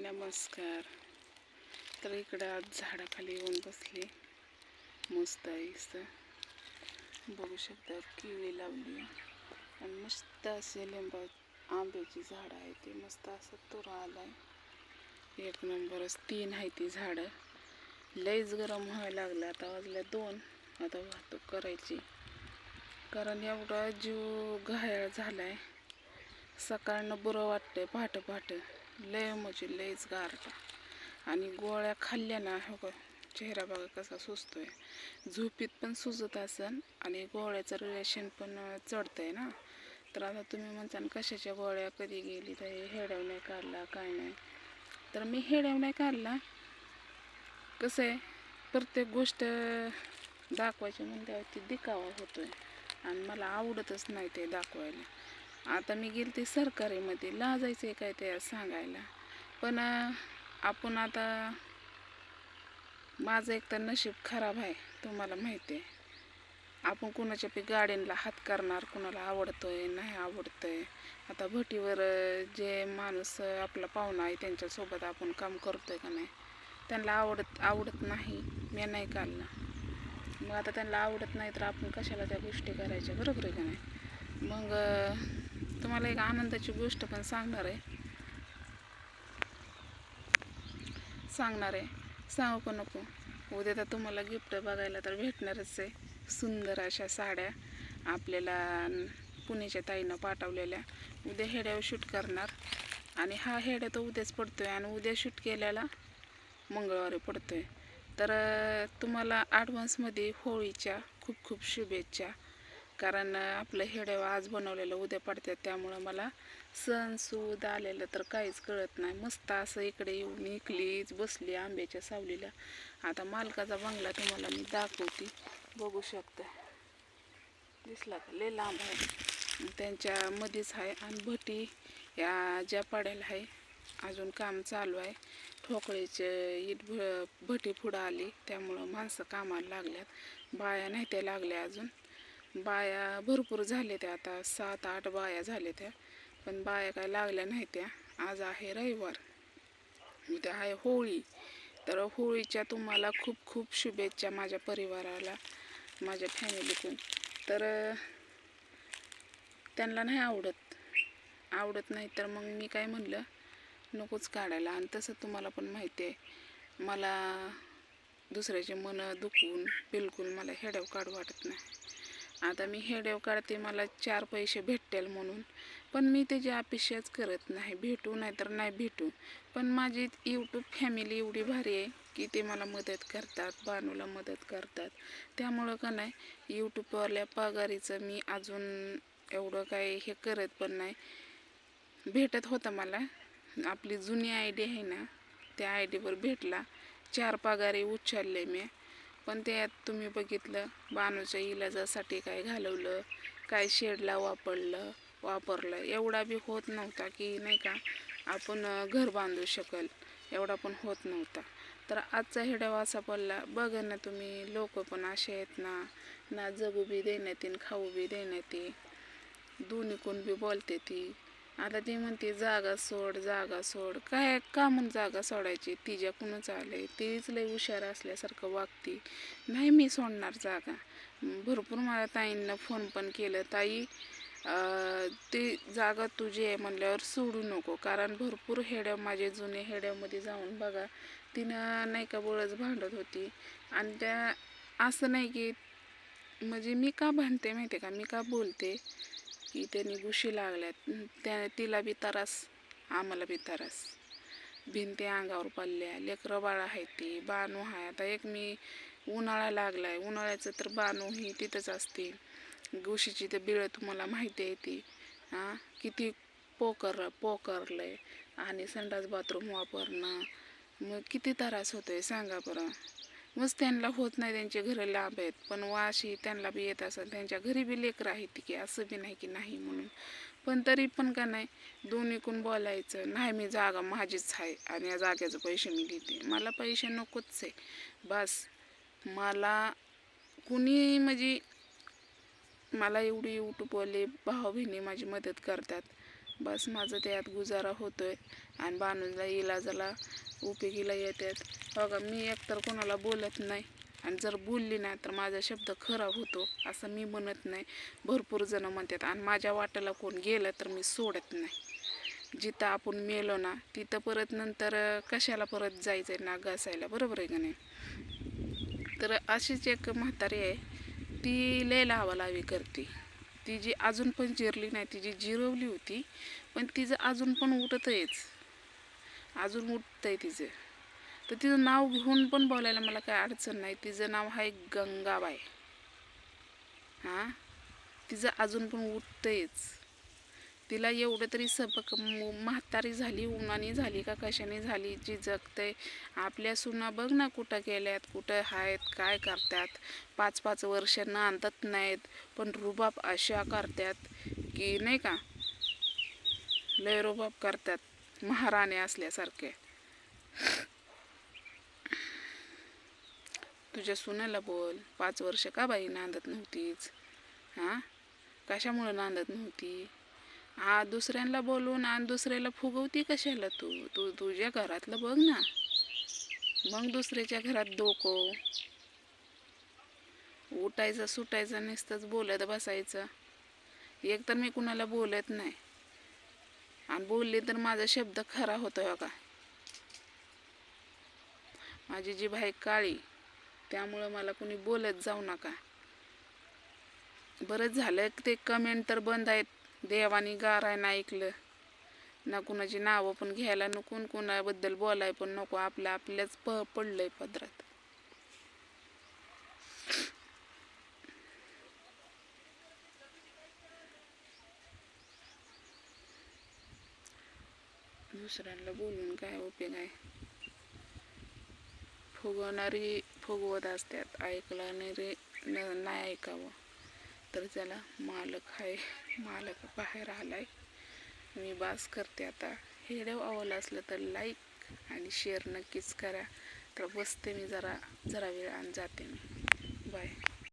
नमस्कार. तर इकडं आज झाडाखाली येऊन बसले. मस्त आहे इथं. बघू शकता केळी लावली आणि मस्त असे आंब्याची झाडं आहे. ते मस्त असं तुरा आलाय. एक नंबरच 3 आहे ती झाडं. लईच गरम व्हायला लागलं. आता वाजल्या 2. आता वाहतूक करायची, कारण एवढा जीव घायाळ झालाय. सकाळनं बरं वाटतंय. पहाटे लय म्हणजे लयच गारटा. आणि गोळ्या खाल्ल्या ना, हो का, चेहरा बघा कसा सुजतोय. झोपीत पण सुजत असन आणि गोळ्याचं रिलेशन पण चढतंय ना. तर आता तुम्ही म्हणता कशाच्या गोळ्या, कधी गेली, तर हेड्याव नाही काढला, काय नाही. तर मी हेड्याव नाही काढला. कसं आहे, प्रत्येक गोष्ट दाखवायची म्हणल्यावरती दिखावा होतोय आणि मला आवडतच नाही ते दाखवायला. आता मी गेले ते सरकारीमध्ये, लाजायचं काय ते सांगायला. पण आपण आता, माझं एक तर नशीब खराब आहे, तुम्हाला माहिती आहे. आपण कुणाच्या बी गाड्यांना हात करणार, कुणाला आवडतोय नाही आवडतंय. आता भटीवर जे माणूस आपला पाहुणा आहे त्यांच्यासोबत आपण काम करतोय का नाही, त्यांना आवडत नाही, मी नाही काढला. मग आता त्यांना आवडत नाही तर आपण कशाला त्या गोष्टी करायच्या, बरोबर आहे का नाही. मग तुम्हाला एक आनंदाची गोष्ट पण सांगणार आहे. सांगू का नको? उद्या तर तुम्हाला गिफ्ट बघायला तर भेटणारच आहे. सुंदर अशा साड्या आपल्याला पुण्याच्या ताईनं पाठवलेल्या. उद्या हेड्यावर शूट करणार आणि हा हेड्या तर उद्याच पडतोय आणि उद्या शूट केल्याला मंगळवारी पडतोय. तर तुम्हाला ॲडव्हान्समध्ये होळीच्या खूप खूप शुभेच्छा. कारण आपलं हेड्या आज बनवलेलं उद्या पडतात, त्यामुळं मला सण सूद आलेलं तर काहीच कळत नाही. मस्त असं इकडे येऊन इकलीच बसली आंब्याच्या सावलीला. आता मालकाचा बंगला तुम्हाला मी दाखवते, बघू शकता. दिसला का? लय लांब आहे, त्यांच्या मध्येच आहे. आणि भटी या ज्या पाड्याला आहे अजून काम चालू आहे. ठोकळीचे इट भटी पुढं आली, त्यामुळं माणसं कामाला लागल्यात. बाया नाही त्या लागल्या अजून. बाया भरपूर झाल्या त्या, आता 7-8 बाया झाल्या त्या, पण बाया काय लागल्या नाही त्या. आज आहे रविवार, उद्या आहे होळी. तर होळीच्या तुम्हाला खूप खूप शुभेच्छा माझ्या परिवाराला, माझ्या फॅमिलीतून. तर त्यांना नाही आवडत नाही तर मग मी काय म्हणलं, नकोच काढायला. आणि तसं तुम्हाला पण माहिती आहे, मला दुसऱ्याचे मन दुखवून बिलकुल मला हेड्याव काढू वाटत नाही. आता मी हेड्याव काढते मला 4 पैसे भेटतील म्हणून, पण मी त्याची अपेक्षाच करत नाही. भेटू नाही तर नाही भेटू, पण माझी यूट्यूब फॅमिली एवढी भारी आहे की ते मला मदत करतात, बानूला मदत करतात. त्यामुळं का नाही, यूट्यूबवाल्या पगारीचं मी अजून एवढं काही हे करत पण नाही. भेटत होतं मला. आपली जुनी आय डी आहे ना, त्या आय डीवर भेटला. 4 पगारे उचलले मी. पण त्यात तुम्ही बघितलं, बानूच्या इलाजासाठी काय घालवलं, काय शेडला वापरलं एवढा बी होत नव्हता की नाही का आपण घर बांधू शकल, एवढा पण होत नव्हता. तर आजचा हेडावा असा पडला. बघा ना तुम्ही, लोक पण असे आहेत ना जगू बी देण्यात येईन, खाऊ बी देण्यात येईल, दोन्ही कोण बी बोलते ती. आता ती म्हणते जागा सोड. काय का म्हणून जागा सोडायची? तिच्या कुणच आले, तीच लय हुशार असल्यासारखं वागते. नाही मी सोडणार जागा. भरपूर मला ताईंना फोन पण केलं, ताई ती जागा तुझी आहे म्हणल्यावर सोडू नको. कारण भरपूर हेड्या, माझे जुने हेड्यामध्ये जाऊन बघा, तिनं नाही का बळच भांडत होती. आणि त्या असं नाही की, म्हणजे मी का भांडते माहिती का, मी का बोलते की त्यांनी गुशी लागल्यात, तिला बी त्रास, आम्हाला बी त्रास, भिंती अंगावर पडल्या, लेकरं बाळ आहेत, ती बानू आहे. आता एक मी उन्हाळा लागलाय, उन्हाळ्याचं तर बानू ही तिथंच असते. गुशीची तर बिळं तुम्हाला माहिती आहे ती, किती पोकरलंय. आणि संडास बाथरूम वापरणं, मग किती त्रास होतोय सांगा बरं. मग त्यांना होत नाही, त्यांचे घरं लांब आहेत, पण वाशी त्यांना बी येत असेल, त्यांच्या घरी बी लेकरं आहेत की, असं बी नाही की नाही म्हणून. पण तरी पण का नाही, दोन्हीकडून बोलायचं. नाही मी जागा माझीच आहे आणि या जागेचे पैसे मी देते, मला पैसे नकोच आहे बस. मला कुणी म्हणजे मला एवढी यूट्यूबवाले भाऊ बहिणी माझी मदत करतात, बस माझं त्यात गुजारा होतोय आणि बानूला इलाजाला उपयोगीला येतात. बघा मी एकतर कोणाला बोलत नाही आणि जर बोलली नाही तर माझा शब्द खराब होतो असं मी म्हणत नाही. भरपूर जण म्हणतात आणि माझ्या वाट्याला कोण गेलं तर मी सोडत नाही. जिथं आपण मेलो ना तिथं परत नंतर कशाला परत जायचं आहे ना घासायला, बरोबर आहे का नाही. तर अशीच एक म्हातारी आहे, ती लय लावालावी करते. ती जी अजून पण जिरली नाही, ती जी जिरवली होती पण तिचं अजून पण उठतंयच, अजून उठतंय तिचं. तर तिचं नाव घेऊन पण बोलायला मला काय अडचण नाही. तिचं नाव आहे गंगाबाई. हां, तिचं अजून पण उठतंयच. तिला एवढं तरी सबक, म्हातारी झाली, उन्हाने झाली का कशाने झाली, जी जगते. आपल्या सुना बघ ना कुठं गेल्यात, कुठं आहेत, काय करतात. 5-5 वर्ष नांदत नाहीत पण रुबाब अशा करतात की नाही का, लय रुबाब करतात, महाराणी असल्यासारखे. तुझ्या सुनेला बोल, 5 वर्ष का बाई नांदत नव्हतीच? हां, कशामुळं नांदत नव्हती? दुसऱ्यांना बोलून आणि दुसऱ्याला फुगवती कशाला तू? तू तुझ्या घरातलं बघ ना, मग दुसऱ्याच्या घरात डोकं. उठायचं सुटायचं नुसतंच बोलत बसायचं. एक तर मी कुणाला बोलत नाही आणि बोलले तर माझा शब्द खरा होतो. हो का, माझी जीभ आहे काळी, त्यामुळं मला कुणी बोलत जाऊ नका. बरंच झालं ते कमेंट तर बंद आहेत. देवानी गारायनं ऐकलं ना, कुणाची नावं पण घ्यायला नको, कुणाबद्दल बोलाय पण नको. आपल्याच पडलंय पदरात. दुसऱ्यांना बोलून काय उपयोग आहे? फुगवणारी फुगवत असतात, ऐकणारे नाही ऐकावं. तर त्याला मालक आहे, मालक बाहेर आलाय. मी बास करते आता. व्हिडिओ आवडला असलं तर लाईक आणि शेअर नक्कीच करा. तर बसते मी जरा वेळ आणि जाते मी. बाय.